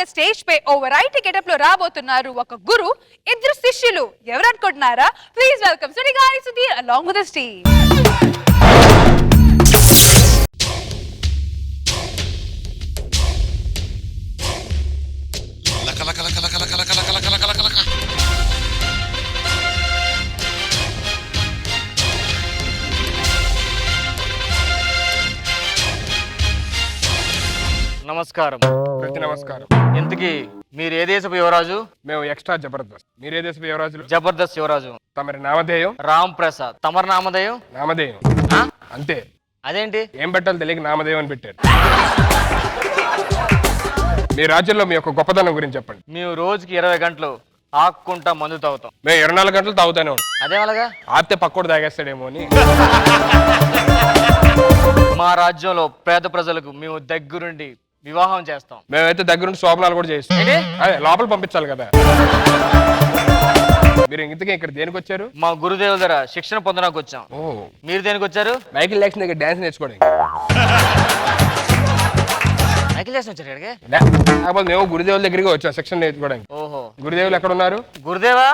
మన స్టేజ్ పై ఓ variety getup లో రాబోతున్నారు ఒక గురు, ఇద్దరు శిష్యులు. ఎవరు అనుకుంటున్నారా? ప్లీజ్ వెల్కమ్ సుడి గారి Sudheer along with his team. నమస్కారం. ప్రతి నమస్కారం. ఇంతకీ మీరు ఏ దేశపు యువరాజు? మేము ఎక్స్ట్రా జబర్దస్త్. మీరే దేశపు యువరాజులు? జబర్దస్త్ యువరాజు. తమరి నామధేయం? రామ్ ప్రసాద్. తమరి నామధేయం? నామధేయం అంతే. అదేంటి? ఏం పెట్టాలి తెలియక నామధేయం అని పెట్టారు. మీ రాజ్యంలో మీ యొక్క గొప్పతనం గురించి చెప్పండి. మేము రోజుకి 20 గంటలు ఆక్కుంటా మందు తాగుతాం. మేము 24 గంటలు తాగుతానే ఉంటాం. అదే అలాగా? ఆపితే పక్కోడు తాగేస్తాడేమో అని. మా రాజ్యంలో పేద ప్రజలకు మేము దగ్గరుండి వివాహం చేస్తాం. మేమైతే దగ్గరుండి శోభనాలు కూడా చేస్తాం. అదే లోపల పంపించాలి కదా. మీరు ఇంతకీ ఇక్కడ దేనికి వచ్చారు? మా గురుదేవుల దగ్గర శిక్షణ పొందడానికి వచ్చాం. మీరు దేనికి వచ్చారు? మైకిల్ జాక్సన్ దగ్గర డాన్స్ నేర్చుకోవడానికి. మైకిల్ జాక్సన్ వచ్చారు ఇక్కడికి? కాకపోతే మేము గురుదేవుల దగ్గరికి వచ్చాం శిక్షణ నేర్చుకోవడానికి. ఓహో, గురుదేవులు ఎక్కడ ఉన్నారు? గురుదేవా,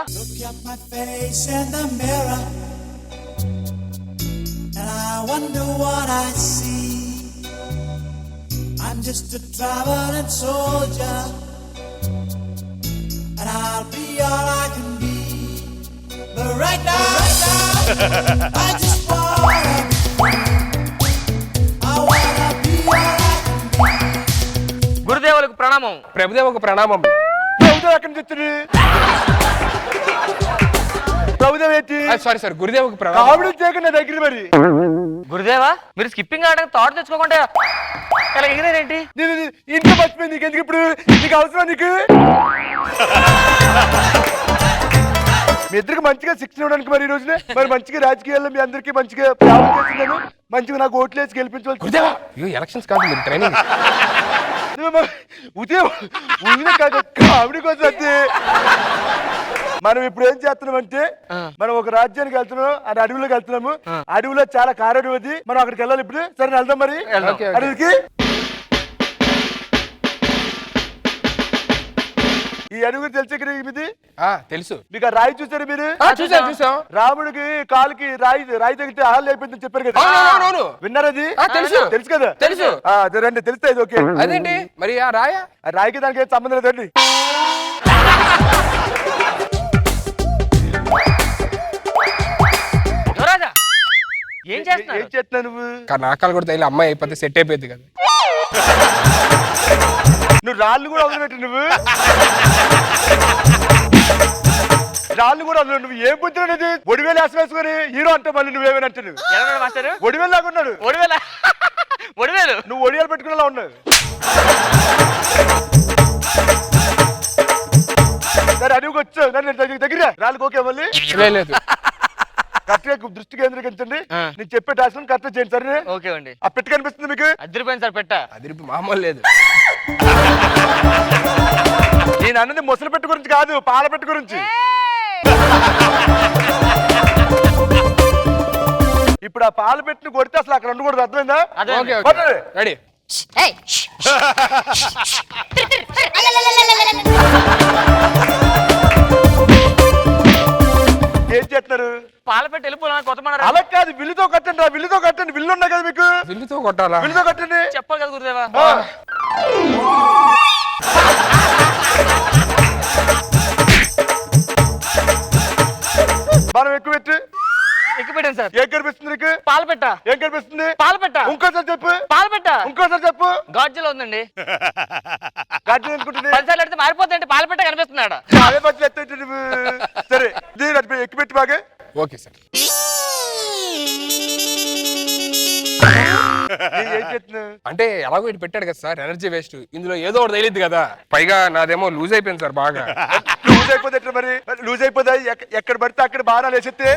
I'm just a traveling soldier, and I'll be all I can be. But right now, I just wanna be free. I wanna be all I can be. గురుదేవులకు ప్రణామం. ప్రభుదేవకు ప్రణామం. ప్రభుదేవ ఎక్కడి నుంచి వచ్చింది? ప్రభుదేవ ఏంటి? సారీ గురుదేవకు ప్రణామం. ఆవిడ చేయకుండా దగ్గర మరి. గురుదేవా, మీరు స్కిప్పింగ్ ఆడడానికి థాట్ తెచ్చుకోకుండా ఇలా ఎగిరేంటి? ఇంట్లో మర్చిపోయింది. నీకు ఎందుకు ఇప్పుడు? నీకు అవసరం? నీకు మీ ఇద్దరికి మంచిగా శిక్షణ ఇవ్వడానికి మరి ఈ రోజునే మరి మంచిగా రాజకీయాల్లో మీ అందరికి మంచిగా సేవ చేస్తున్నాను. మంచిగా నాకు ఓట్లు వేసి గెలిపించవచ్చు. గురుదేవా ఎలక్షన్స్ కాదు మీరు ట్రైనింగ్. ఉదయం ఆవిడ కోసం అంతే. మనం ఇప్పుడు ఏం చేస్తున్నాం అంటే మనం ఒక రాజ్యానికి వెళ్తున్నాం, అది అడవిలోకి వెళ్తున్నాము. అడవిలో చాలా కారడు అది, మనం అక్కడికి వెళ్ళాలి ఇప్పుడు. సరే వెళ్దాం మరి అడవికి. ఈ అడవి తెలిసి ఇది తెలుసు. మీకు ఆ రాయి చూసారు మీరు? చూసాం. రాముడికి కాలుకి రాయి తగిలితే ఆళ్ళు అయిపోయిందని చెప్పారు కదా. విన్నారా? అది తెలుసు కదా. తెలుసు. రండి తెలుస్తా. ఇది ఓకే. అదేంటి మరి ఆ రాయా? ఆ రాయికి దానికి ఏం సంబంధం లేదండి. ఏం చేస్తున్నా నువ్వు? నాకాలు కూడా తగిలి అమ్మాయి అయిపోతే సెట్ అయిపోయింది కదా. నువ్వు రాళ్ళు కూడా వదిలిపెట్టు. నువ్వు రాళ్ళు కూడా వదిలి. నువ్వు ఏం బుద్ధి అనేది? ఒడివేలు వేసి వేసుకొని హీరో అంటే మళ్ళీ నువ్వేమేనంటే నువ్వు ఒడివేలు లాగా ఉన్నాడు. ఒడివేలు నువ్వు ఒడియాలు పెట్టుకునేలా ఉన్నావు. సరే అడవికి వచ్చావు దగ్గర రాళ్ళకి ఓకే మళ్ళీ లేదు. కరెక్ట్ గా దృష్టి కేంద్రీకరించండి. నేను చెప్పే టాస్క్ కరెక్ట్ చేయండి. సరే ఓకే అండి. ఆ పెట్ట కనిపిస్తుంది మీకు? అదిరిపోయింది సార్ పెట్ట. అదిరిపి మామూలు లేదు. నేను అన్నది ముసలి పెట్టు గురించి కాదు, పాల పెట్టు గురించి. ఇప్పుడు ఆ పాల పెట్టిని కొడితే అసలు అక్కడ ఉండకూడదు. అర్థమైందా? రెడీ. ఏం చేస్తున్నారు? పాల పెట్టి వెళ్ళిపోవాలి. కొత్త అలా కాదు, విల్లుతో కట్టండి. విల్లుతో కట్టండి. విల్లు ఉన్నాయి కదా మీకు? విల్లుతో కొట్టాలా? విల్లుతో కట్టండి. చెప్పాలి కదా గురుదేవా. మనం ఎక్కువ పెట్టు. ఎక్కువ పెట్టాను సార్. ఏం కనిపిస్తుంది నీకు? పాల పెట్ట. ఏం కనిపిస్తుంది? పాల పెట్ట. ఇంకోసారి చెప్పు. పాల పెట్ట. ఇంకోసారి చెప్పు. గాడ్జిలా ఉందండి. గాడ్జిలా అనుకుంటుంది. 10 సార్లు అడితే మారిపోతుందంటే పాల పెట్ట కనిపిస్తున్నాడు. అదే బస్సులు ఎత్తే నువ్వు. సరే ఎక్కువ పెట్టి బాగా. Okay sir. అంటే ఎలాగో ఇటు పెట్టాడు కదా సార్, ఎనర్జీ వేస్ట్. ఇందులో ఏదో ఒకటి తగిలిద్ది కదా. పైగా నాదేమో లూజ్ అయిపోయింది సార్ బాగా. లూజ్ అయిపోతే ఎట్లా మరి? లూజ్ అయిపోతే ఎక్కడ పడితే అక్కడ బాగా వేసేస్తే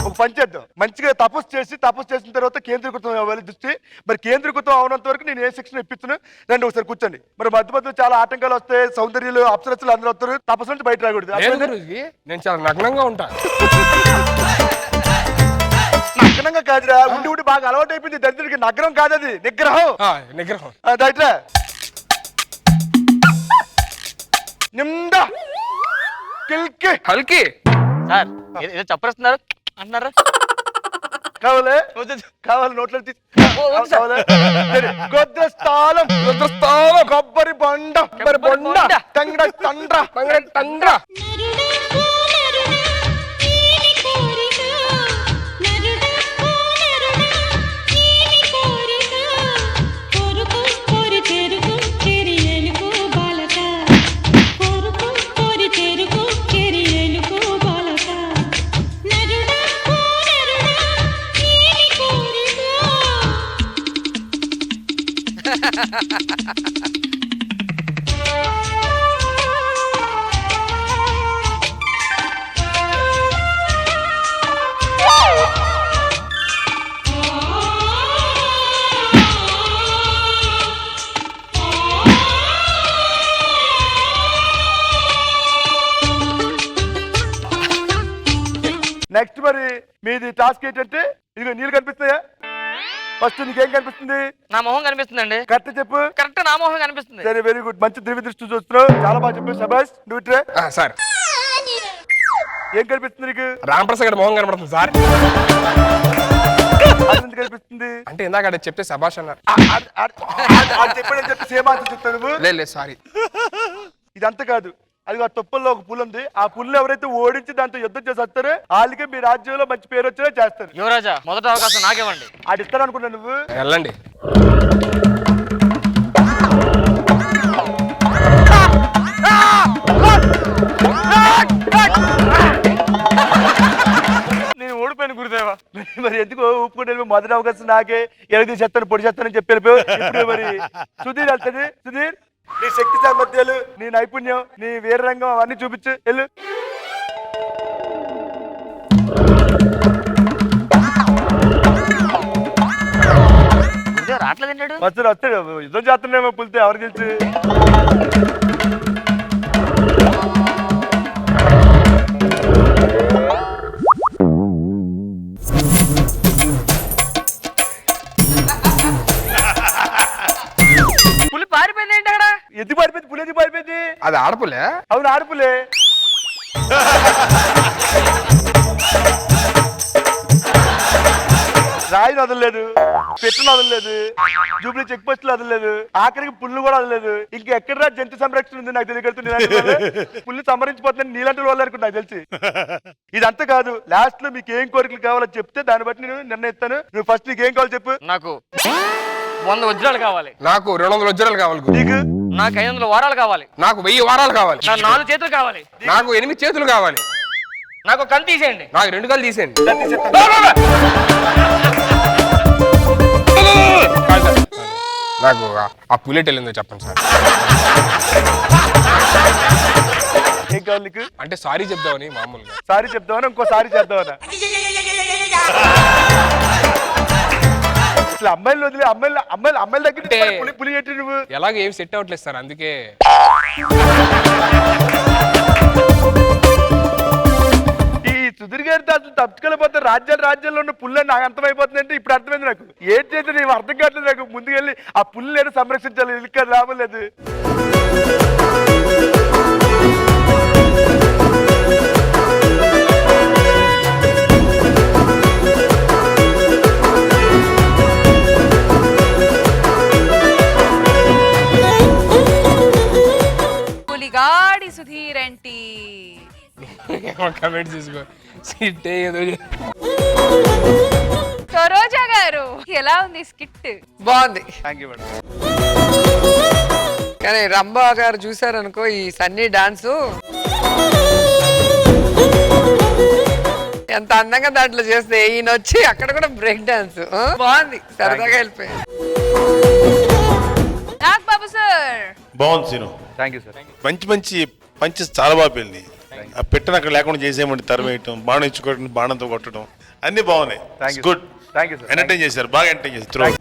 ఒక పని చేద్దాం. మంచిగా తపస్సు చేసిన తర్వాత కేంద్రీకృతం అవ్వాలి దృష్టి. మరి కేంద్రీకృతం అవనంత వరకు నేను ఏ శిక్షణ ఇప్పిస్తున్నా. రండి ఒకసారి కూర్చోండి. మరి మధ్య మధ్యలో చాలా ఆటంకాలు వస్తాయి. సౌందర్యాలు అప్సరస్సులు అందరూ వస్తారు. తపస్సు నుంచి బయట రాకూడదు. నేను చాలా నగ్నంగా ఉంటాను. నిజంగా కాదురా, ఉండి ఉండి బాగా అలవాటు అయిపోయింది దరిద్రుడికి. నగరం కాదది, నిగ్రహం. నిగ్రహం. దైట్రా నిమ్దా కిల్కి హల్కి. సార్ ఏదో చెప్పరేస్తున్నారు అంటున్నారా? కావాలే కావాలి నోట్లో గొద్రస్థానం కొబ్బరి బొండ తంగడ తండ్ర నెక్స్ట్ మరి మీది టాస్క్ ఏంటంటే ఇదిగో నీళ్ళు కనిపిస్తాయా? ఫస్ట్ నీకేం కనిపిస్తుంది? నా మొహం కనిపిస్తుందండి. కరెక్ట్ చెప్పు. కరెక్ట్ నా మొహం కనిపిస్తుంది. సరే వెరీ గుడ్, మంచి దివ్య దృష్టి చూస్తున్నావు, చాలా బాగా చెప్పావు, శబాష్. నువ్వు ఇట్రే. సార్ ఏం కనిపిస్తుంది నీకు? రామప్రసాద్ గారి మొహం కనబడుతుంది సార్. అది కనిపిస్తుంది అంటే ఇందాక అక్కడ చెప్తే శబాష్ అన్నారు. చెప్పాడని చెప్పి సేమ్ ఆన్సర్ చెప్తాను నువ్వు. లేదు సారీ. ఇదంతా కాదు, అది ఆ తొప్పల్లో ఒక పుల్ ఉంది. ఆ పుల్లు ఎవరైతే ఓడించి దాంతో యుద్ధం చేసి వస్తారో వాళ్ళకి మీ రాజ్యంలో మంచి పేరు వచ్చేలా చేస్తారు. యువరాజా మొదటి అవకాశం నాకేవ్వండి. అది ఇస్తాను అనుకున్నా నువ్వు. వెళ్ళండి. నేను ఓడిపోయాను గురుదేవా. మరి ఎందుకు ఒప్పుకుంటే మొదటి అవకాశం నాకే, ఎలాగ చేస్తాను పొడి చేస్తానని చెప్పి వెళ్ళిపోయావు. ఇప్పుడు మరి సుధీర్ వెళ్తుంది. సుధీర్, నీ శక్తి సామర్థ్యాలు, నీ నైపుణ్యం, నీ వీరరంగం అవన్నీ చూపించు. వెళ్ళు. రావట్లేదు ఏంటాడు? వస్తాడు వస్తాడు, యుద్ధం చేస్తున్నామో పులితే ఎవరు తెలుసు. పులి పారిపోయింది ఏంటి అక్కడ? ఎత్తి పారిపోయింది, పులి ఎత్తి పారిపోయింది. అది ఆడపులే. అవును ఆడపులే. రాయిని వదలలేదు, పెట్టును వదలలేదు, జూబ్లీ చెక్ పోస్ట్ వదలలేదు, ఆఖరికి పుల్లు కూడా వదలలేదు. ఇంకా ఎక్కడ జంతు సంరక్షణ ఉంది నాకు తెలియగలుగుతుంది. పుల్లు సంహరించిపోతుందని నీలాంటి వాళ్ళు అనుకుంటా నాకు తెలిసి. ఇదంతా కాదు, లాస్ట్ లో మీకు ఏం కోరికలు కావాలో చెప్తే దాన్ని బట్టి నేను నిర్ణయిస్తాను. నువ్వు ఫస్ట్ నీకు ఏం కావాలో చెప్పు. నాకు 100 వజ్రాలు కావాలి. నాకు 200 వజ్రాలు కావాలి. నీకు? నాకు 500 వారాలు కావాలి. నాకు 1000 వారాలు కావాలి. నాకు 4 చేతులు కావాలి. నాకు 8 చేతులు కావాలి. నాకు కన్ను తీసేయండి. నాకు 2 కళ్ళు తీసేయండి. నాకు ఆ పులెట్ వెళ్ళిందో చెప్పండి సార్. ఏం కావాలి నీకు? అంటే సారీ చెప్దామని మామూలుగా. సారీ చెప్తావనా ఇంకోసారి చేద్దామనా? అసలు అమ్మాయిలు వదిలే, అమ్మాయిల దగ్గర పులి ఏంటి నువ్వు? ఎలాగో ఏం సెట్ అవ్వట్లేదు సార్, అందుకే. ఈ సుధీర్ గారితో అసలు తప్పుకెళ్ళిపోతే రాజ్యాల్లో ఉన్న పుల్లని నాకు అర్థమైపోతుంది అంటే ఇప్పుడు అర్థమైంది నాకు. ఏంటైతే నేను అర్థం కావట్లేదు నాకు. ముందుకెళ్ళి ఆ పుల్లు నేను సంరక్షించాలి, ఇంకా లాభం లేదు. పులిగాడి సుధీర్ ఏంటి? కమెంట్ చేసుకో. సిట్టే ఏదో సరోజా గారు, ఎలా ఉంది స్కిట్? బాగుంది. Thank you madam. కానీ రంభా గారు చూసారనుకో ఈ సన్నీ డాన్స్ ఎంత అందంగా దాంట్లో చేస్తే, ఈయన వచ్చి అక్కడ కూడా బ్రేక్ డాన్స్ బాగుంది, సరదాగా వెళ్ళిపోయింది. నాగ్ బాబు సార్, బాగుంది సీను. Thank you sir. మంచి మంచి పంచెస్ చాలా బాగా పెళ్ళి. ఆ పెట్టను అక్కడ లేకుండా చేసేయమంటే తరవేయటం, బాణం ఇచ్చుకోవడం, బాణంతో కొట్టడం అన్ని బాగున్నాయి. Good. Thank you sir. Entertain చేశారు, బాగా ఎంటర్టైన్ చేశారు.